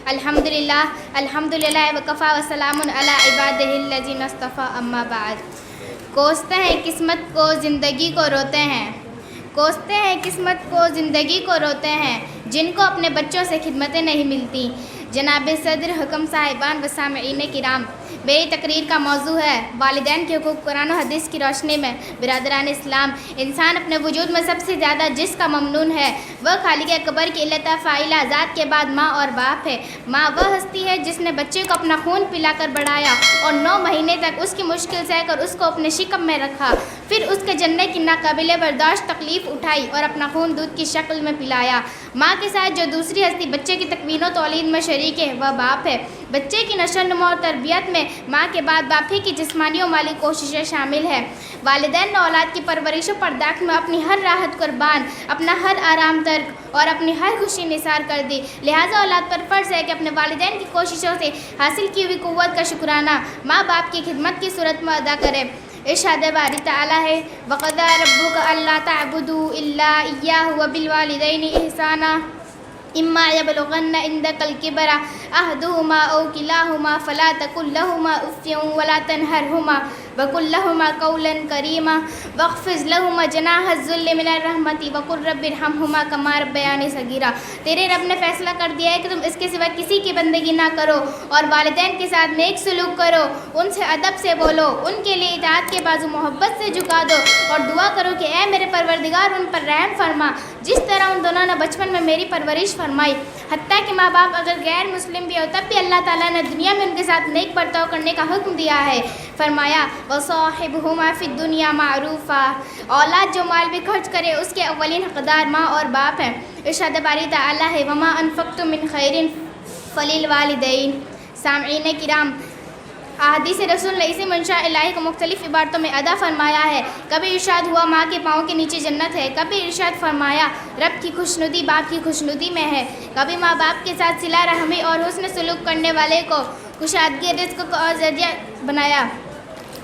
الحمدللہ وکفا وسلام علی عبادہ الذین اصطفیٰ اما بعد۔ کوستے ہیں قسمت کو زندگی کو روتے ہیں، کوستے ہیں قسمت کو زندگی کو روتے ہیں، جن کو اپنے بچوں سے خدمتیں نہیں ملتی۔ جناب صدر، حکم صاحبان و سامعین کرام، میری تقریر کا موضوع ہے والدین کے حقوق۔ قرآن و حدیث کی روشنی میں برادران اسلام، انسان اپنے وجود میں سب سے زیادہ جس کا ممنون ہے وہ خالق اکبر کی علت فاعلہ ذات کے بعد ماں اور باپ ہے۔ ماں وہ ہستی ہے جس نے بچے کو اپنا خون پلا کر بڑھایا اور 9 مہینے تک اس کی مشکل سہ کر اس کو اپنے شکم میں رکھا، پھر اس کے جننے کی ناقابل برداشت تکلیف اٹھائی اور اپنا خون دودھ کی شکل میں پلایا۔ ماں کے ساتھ جو دوسری ہستی بچے کی تکوین و تولید میں شریک ہے وہ باپ ہے۔ بچے کی نشو و نما اور تربیت میں ماں کے بعد باپ ہی کی جسمانی و مالی کوششیں شامل ہیں۔ والدین نے اولاد کی پرورش و پرداخت میں اپنی ہر راحت قربان، اپنا ہر آرام ترک اور اپنی ہر خوشی نثار کر دی، لہٰذا اولاد پر فرض ہے کہ اپنے والدین کی کوششوں سے حاصل کی ہوئی قوت کا شکرانہ ماں باپ کی خدمت کی صورت میں ادا کرے۔ ارشاد باری تعالیٰ ہے وَقَضَىٰ رَبُّكَ أَلَّا تَعْبُدُوا إِلَّا إِيَّاهُ وَبِالْوَالِدَيْنِ إِحْسَانًا إِمَّا يَبْلُغَنَّ عِندَكَ الْكِبَرَ أَحَدُهُمَا أَوْ كِلَاهُمَا فَلَا تَقُل لَّهُمَا أُفٍّ وَلَا تَنْهَرْهُمَا وَقُل لَّهُمَا قَوْلًا كَرِيمًا وَاخْفِضْ لَهُمَا جَنَاحَ الذُّلِّ مِنَ الرَّحْمَةِ وَقُل رَّبِّ ارْحَمْهُمَا كَمَا رَبَّيَانِي صَغِيرًا۔ تیرے رب نے فیصلہ کر دیا ہے کہ تم اس کے سوا کسی کی بندگی نہ کرو اور والدین کے ساتھ نیک سلوک کرو، ان سے ادب سے بولو، ان کے لیے اطاعت کے بازو محبت سے جھکا دو اور دعا کرو کہ اے میرے پروردگار ان پر رحم فرما جس طرح ان دونوں نے بچپن میں میری پرورش فرمائی۔ حتیٰ کہ ماں باپ اگر غیر مسلم بھی ہو تب بھی اللہ تعالیٰ نے دنیا میں ان کے ساتھ نیک برتاؤ کرنے کا حکم دیا ہے۔ فرمایا وَصَاحِبْهُمَا فِي الدُّنْيَا مَعْرُوفًا۔ اولاد جو مال بھی خرچ کرے اس کے اولین حقدار ماں اور باپ ہیں۔ ارشاد باری تعالیٰ ہے وَمَا أَنفَقْتُم مِّن خَيْرٍ فَلِلْوَالِدَيْنِ۔ سامعین کرام، احادیث رسول نے اسی منشاء الہی کو مختلف عبارتوں میں ادا فرمایا ہے۔ کبھی ارشاد ہوا ماں کے پاؤں کے نیچے جنت ہے، کبھی ارشاد فرمایا رب کی خوشنودی باپ کی خوشنودی میں ہے، کبھی ماں باپ کے ساتھ صلہ رحمی اور حسن سلوک کرنے والے کو کشادگی رزق کو اور ذریعہ بنایا،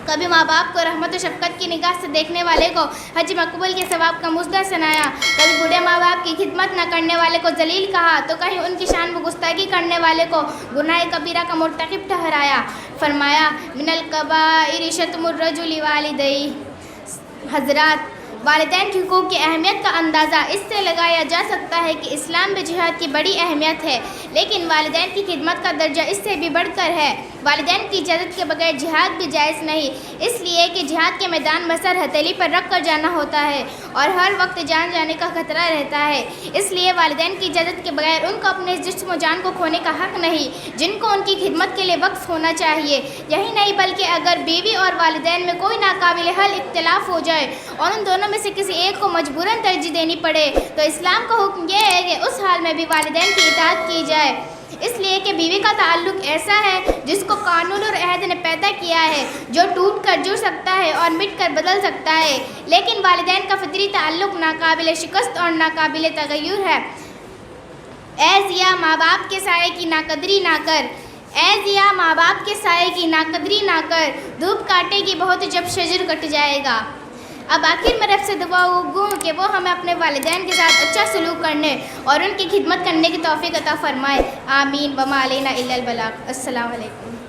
کبھی ماں باپ کو رحمت و شفقت کی نگاہ سے دیکھنے والے کو حج مقبول کے ثواب کا مژدہ سنایا، کبھی بوڑھے ماں باپ کی خدمت نہ کرنے والے کو ذلیل کہا تو کہیں ان کی شان میں گستاخی کرنے والے کو گناہ کبیرہ کا مرتکب ٹھہرایا۔ فرمایا من الکبائر شتم الرجل والدیہ۔ حضرات، والدین کے حقوق کی اہمیت کا اندازہ اس سے لگایا جا سکتا ہے کہ اسلام میں جہاد کی بڑی اہمیت ہے، لیکن والدین کی خدمت کا درجہ اس سے بھی بڑھ کر ہے۔ والدین کی اجازت کے بغیر جہاد بھی جائز نہیں، اس لیے کہ جہاد کے میدان میں سر ہتھیلی پر رکھ کر جانا ہوتا ہے اور ہر وقت جان جانے کا خطرہ رہتا ہے، اس لیے والدین کی اجازت کے بغیر ان کو اپنے جسم و جان کو کھونے کا حق نہیں، جن کو ان کی خدمت کے لیے وقف ہونا چاہیے۔ یہی نہیں بلکہ اگر بیوی اور والدین میں کوئی ناقابل حل اختلاف ہو جائے اور ان دونوں میں سے کسی ایک کو مجبوراً ترجیح دینی پڑے تو اسلام کا حکم یہ ہے کہ اس حال میں بھی والدین کی اطاعت کی جائے، اس لیے کہ بیوی کا تعلق ایسا ہے جس کو قانون اور عہد نے پیدا کیا ہے، جو ٹوٹ کر جڑ سکتا ہے اور مٹ کر بدل سکتا ہے، لیکن والدین کا فطری تعلق ناقابل شکست اور ناقابل تغیر ہے۔ اے ضیا، ماں باپ کے سائے کی ناقدری نہ کر، اے ضیا، ماں باپ کے سائے کی ناقدری نہ کر، دھوپ کاٹے گی بہت جب شجر کٹ جائے گا۔ اب آخر میں رب سے دعا گوں کہ وہ ہمیں اپنے والدین کے ساتھ اچھا سلوک کرنے اور ان کی خدمت کرنے کی توفیق عطا فرمائے، آمین۔ وما علینا الا البلاغ۔ السلام علیکم۔